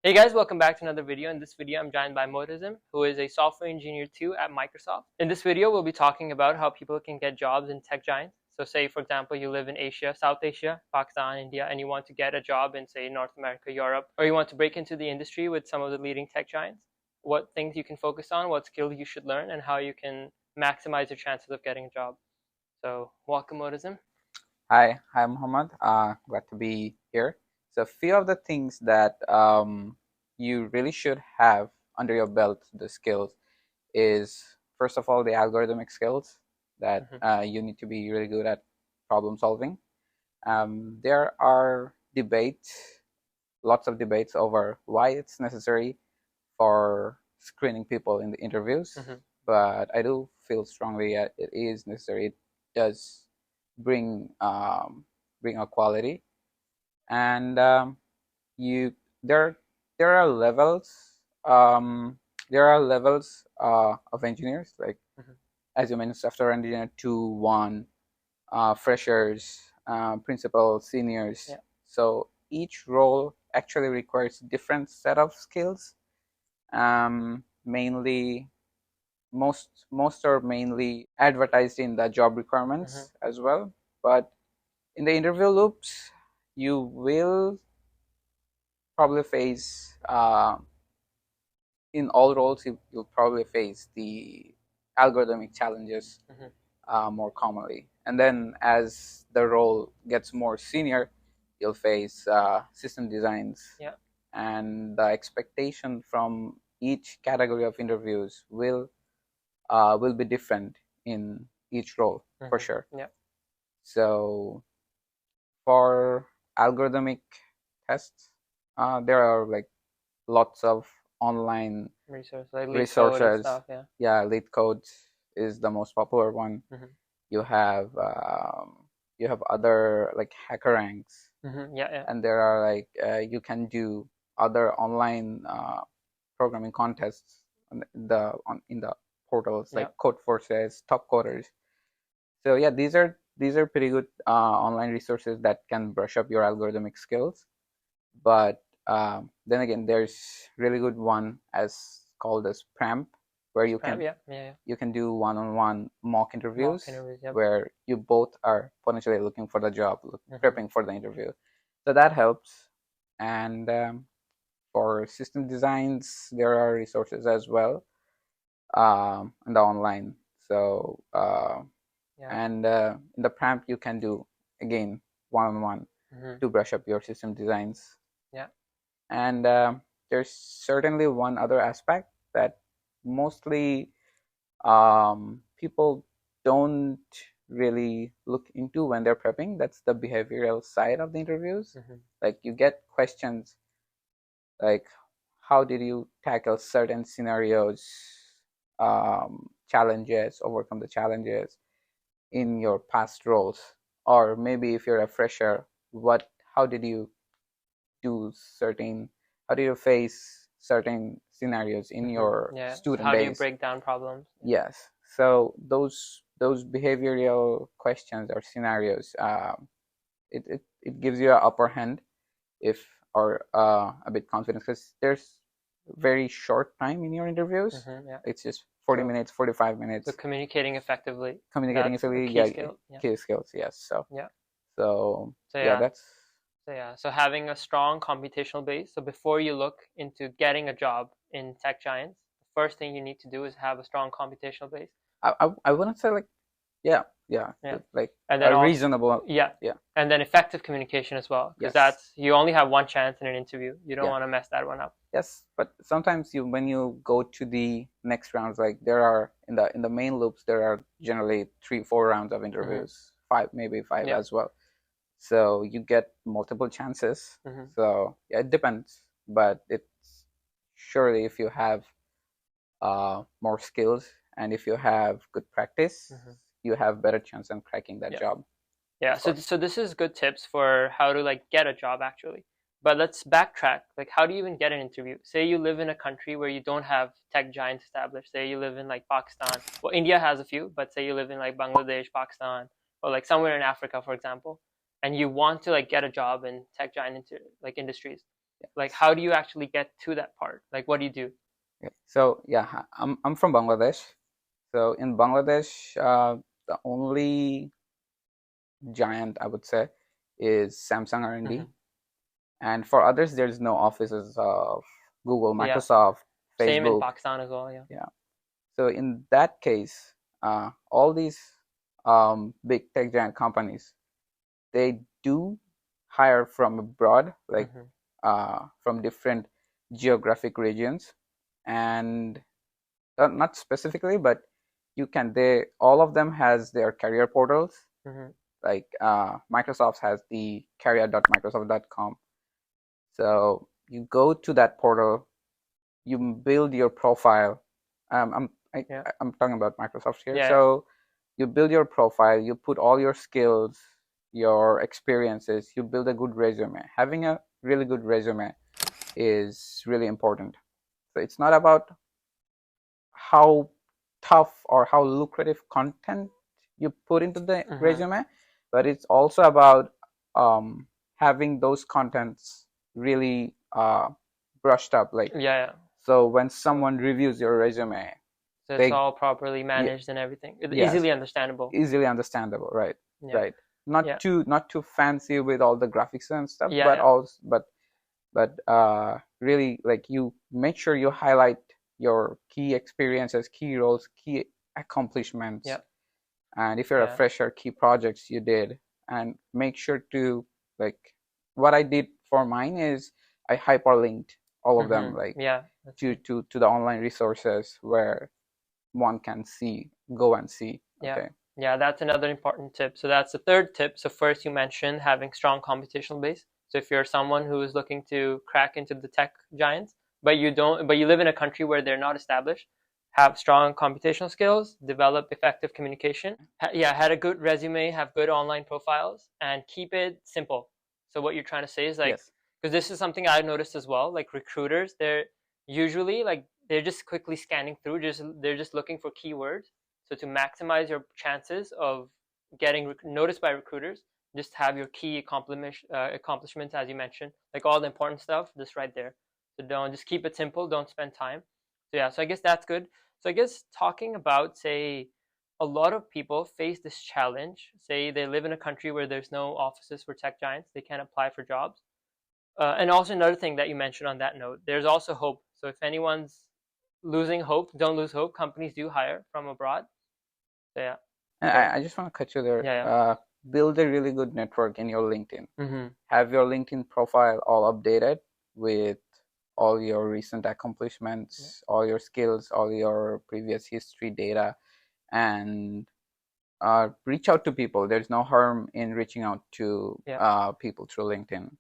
Hey guys, welcome back to another video. In this video, I'm joined by Mohtasim, who is a software engineer too at Microsoft. In this video, we'll be talking about how people can get jobs in tech giants. So say, for example, you live in Asia, South Asia, Pakistan, India, and you want to get a job in, say, North America, Europe, or you want to break into the industry with some of the leading tech giants. What things you can focus on, what skills you should learn, and how you can maximize your chances of getting a job. So welcome, Mohtasim. Hi, Muhammad. Glad to be here. So, a few of the things that you really should have under your belt, the skills, is first of all the algorithmic skills that you need to be really good at problem solving. There are lots of debates over why it's necessary for screening people in the interviews, but I do feel strongly that it is necessary. It does bring bring a quality, and you there there are levels there are levels of engineers, like as you mentioned, software engineer 2, 1, freshers, principal, seniors. Yeah. So each role actually requires different set of skills. Mainly most are mainly advertised in the job requirements as well, but in the interview loops you will probably face in all roles you'll probably face the algorithmic challenges more commonly, and then as the role gets more senior you'll face system designs. Yeah. And the expectation from each category of interviews will be different in each role for sure. Yeah. So for algorithmic tests, there are like lots of online Resources, like resources. LeetCode and stuff, yeah. Yeah, LeetCode is the most popular one. You have other like hacker ranks, Yeah. and there are like you can do other online programming contests in the portals like Codeforces, Top Coders. So yeah, these are pretty good online resources that can brush up your algorithmic skills. But then again, there's really good one as called as PRAMP, where you can you can do one-on-one mock interviews, where you both are potentially looking for the job, prepping for the interview. So that helps. And for system designs, there are resources as well in the online. So and in the PRAMP you can do again one-on-one to brush up your system designs. Yeah. And there's certainly one other aspect that mostly people don't really look into when they're prepping. That's the behavioral side of the interviews. Like you get questions like, how did you tackle certain scenarios, challenges, overcome the challenges in your past roles? Or maybe if you're a fresher, how did you face certain scenarios in your student How days? do you break down problems? Yes. So those behavioral questions or scenarios, it gives you an upper hand if or a bit confidence, because there's very short time in your interviews. It's just 40 minutes, 45 minutes. So communicating effectively. Key skills. Yes. So yeah. So So having a strong computational base. So before you look into getting a job in tech giants, the first thing you need to do is have a strong computational base. I wouldn't say like like and then reasonable. And then effective communication as well, because that's, you only have one chance in an interview. You don't want to mess that one up. Yes, but sometimes when you go to the next rounds, like there are in the main loops, there are generally 3-4 rounds of interviews, maybe five as well. So you get multiple chances. So yeah, it depends, but it's surely if you have more skills and if you have good practice, you have better chance on cracking that job. Yeah. So this is good tips for how to like get a job actually. But let's backtrack. Like, how do you even get an interview? Say you live in a country where you don't have tech giants established. Say you live in like Pakistan. Well, India has a few, but say you live in like Bangladesh, Pakistan, or like somewhere in Africa, for example, and you want to like get a job in tech giant industries. Like, how do you actually get to that part? Like, what do you do? Okay. So yeah, I'm from Bangladesh. So in Bangladesh, the only giant I would say is Samsung R&D, and for others, there's no offices of Google, Yeah, Microsoft, same in Facebook. Pakistan as well. Yeah. Yeah. So in that case, all these big tech giant companies, they do hire from abroad, like from different geographic regions, and not specifically, but you can. They all of them has their career portals. Like Microsoft has the career.microsoft.com. So you go to that portal, you build your profile. Yeah. I'm talking about Microsoft here. Yeah. So you build your profile, you put all your skills, your experiences, you build a good resume. Having a really good resume is really important. So it's not about how tough or how lucrative content you put into the resume, but it's also about having those contents really brushed up. Like, Yeah. so when someone reviews your resume, So it's they all properly managed and everything. It's yes, easily understandable. easily understandable, right? Yeah. Right. Not Yeah. too fancy with all the graphics and stuff, Yeah, but yeah. also but really, like, you make sure you highlight your key experiences, key roles, key accomplishments, Yeah. and if you're a Yeah. fresher, key projects you did, and make sure to, like, what I did for mine is I hyperlinked all of them, like, Yeah. to the online resources where one can go and see. Yeah. Okay. Yeah, that's another important tip. So that's the third tip. So first you mentioned having strong computational base. So if you're someone who is looking to crack into the tech giants, but you live in a country where they're not established, have strong computational skills, develop effective communication. Had a good resume, have good online profiles, and keep it simple. So what you're trying to say is, like, Yes. because this is something I've noticed as well, like recruiters, they're usually like they're just quickly scanning through, they're just looking for keywords. So to maximize your chances of getting noticed by recruiters, just have your key accomplishments, as you mentioned, like all the important stuff, just right there. So don't just keep it simple. Don't spend time. So yeah, so I guess that's good. So I guess talking about, say, a lot of people face this challenge. Say they live in a country where there's no offices for tech giants, they can't apply for jobs. And also another thing that you mentioned on that note, there's also hope. So if anyone's losing hope, don't lose hope. Companies do hire from abroad. So yeah. And So I just want to cut you there. yeah. Build a really good network in your LinkedIn. Mm-hmm. Have your LinkedIn profile all updated with all your recent accomplishments, all your skills, all your previous history data, and reach out to people. There's no harm in reaching out to people through LinkedIn.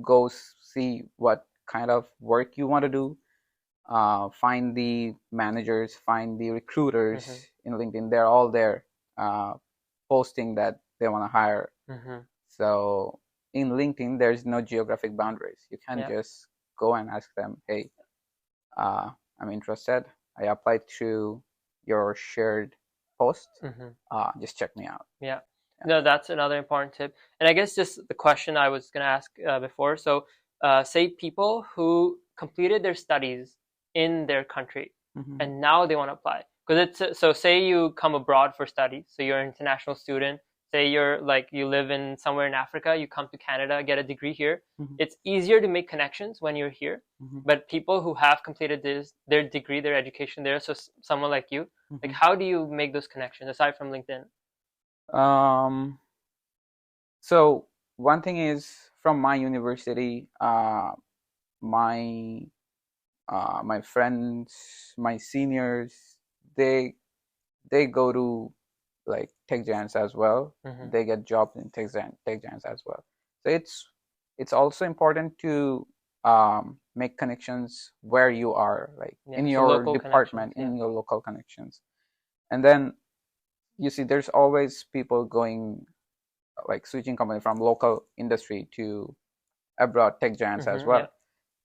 Go see what kind of work you want to do. Find the managers, find the recruiters in LinkedIn. They're all there posting that they want to hire. So in LinkedIn, there's no geographic boundaries. You can just go and ask them, hey, I'm interested. I applied through your shared post. Just check me out. Yeah. No, that's another important tip. And I guess just the question I was going to ask before. So say people who completed their studies in their country and now they want to apply. Because it's so say you come abroad for studies. So you're an international student. Say you're like you live in somewhere in Africa, you come to Canada, get a degree here. It's easier to make connections when you're here. But people who have completed their degree, their education there, so someone like you, like how do you make those connections aside from LinkedIn? So one thing is, from my university, my my friends, my seniors, they go to, like, tech giants as well. They get jobs in tech giants as well. So it's also important to make connections where you are, like in your department, in your local connections. And then you see there's always people going, like, switching company from local industry to abroad tech giants as well.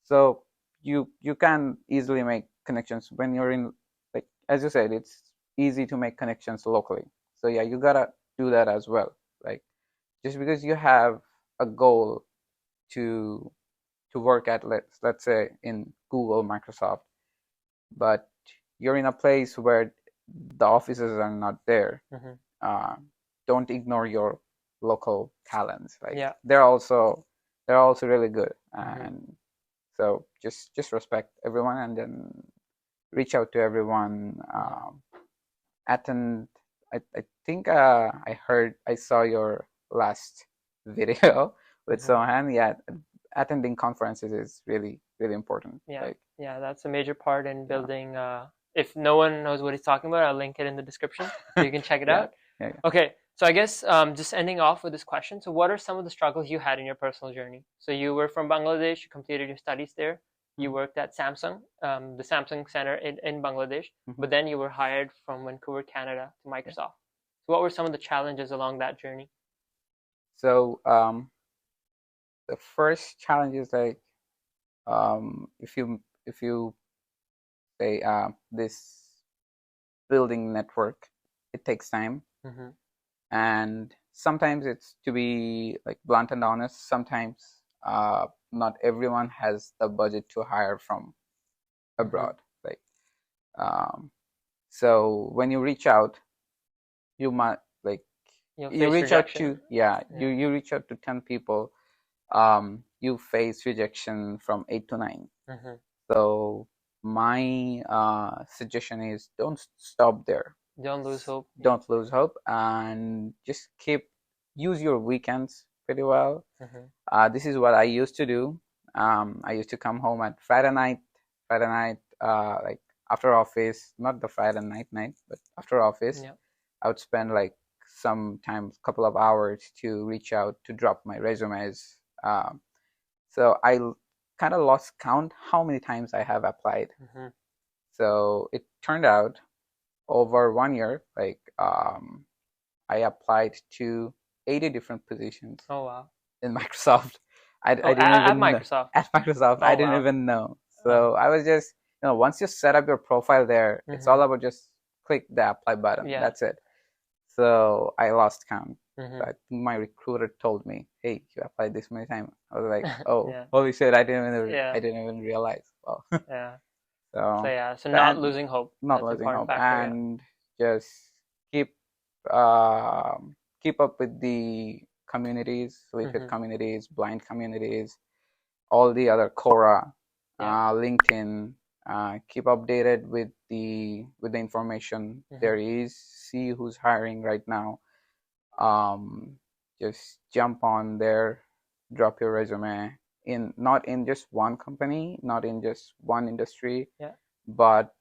So you can easily make connections when you're in, like, as you said, it's easy to make connections locally. So yeah, you gotta do that as well. Like, just because you have a goal to to work at, let's say in Google, Microsoft, but you're in a place where the offices are not there, don't ignore your local talents. Like Yeah. they're also really good, and so just respect everyone, and then reach out to everyone. Attend. I think I saw your last video with Sohan. Yeah, attending conferences is really important. Yeah, like, yeah, that's a major part in building. If no one knows what he's talking about, I'll link it in the description so you can check it out. Yeah. Okay, so I guess just ending off with this question. So what are some of the struggles you had in your personal journey? So you were from Bangladesh, you completed your studies there. You worked at Samsung, the Samsung Center in Bangladesh, but then you were hired from Vancouver, Canada to Microsoft. So what were some of the challenges along that journey? So the first challenge is like, if you say this building network, it takes time, and sometimes, it's, to be like blunt and honest, sometimes not everyone has the budget to hire from abroad. Like, so when you reach out, you might like you reach out to you reach out to 10 people, you face rejection from 8 to 9. So my suggestion is, don't stop there. Don't lose hope. Don't lose hope, and just use your weekends pretty well. This is what I used to do. I used to come home at Friday night, like after office, not the Friday night, but after office. I would spend like sometimes couple of hours to reach out, to drop my resumes. So I kind of lost count how many times I have applied. So it turned out, over 1 year, like I applied to 80 different positions. Oh wow! In Microsoft, I didn't at even Microsoft. At Microsoft, I didn't even know. So I was just, once you set up your profile there, it's all about just click the apply button. That's it. So I lost count. I think my recruiter told me, "Hey, you applied this many times." I was like, "Oh, holy shit! I didn't even realize." Well, so not losing hope. Not losing hope, and just keep up with the communities, sleepit communities, blind communities, all the other Quora, LinkedIn. Keep updated with the information there is. See who's hiring right now. Just jump on there, drop your resume in, not in just one company, not in just one industry, but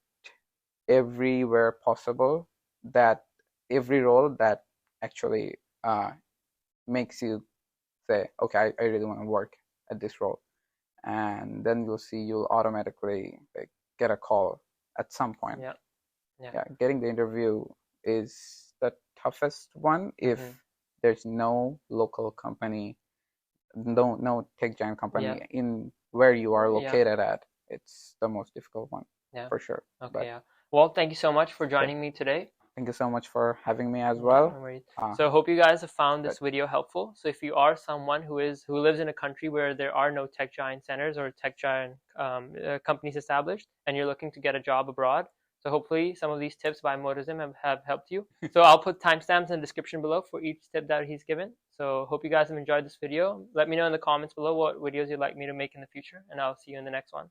everywhere possible. That every role that actually makes you say, okay, I really want to work at this role, and then you'll automatically like get a call at some point. Getting the interview is the toughest one. If there's no local company, no tech giant company in where you are located at, it's the most difficult one, for sure. Well, thank you so much for joining me today. Thank you so much for having me as well. So I hope you guys have found this video helpful. So if you are someone who lives in a country where there are no tech giant centers or tech giant companies established, and you're looking to get a job abroad, so hopefully some of these tips by Mohtasim have helped you. So I'll put timestamps in the description below for each tip that he's given. So hope you guys have enjoyed this video. Let me know in the comments below what videos you'd like me to make in the future, and I'll see you in the next one.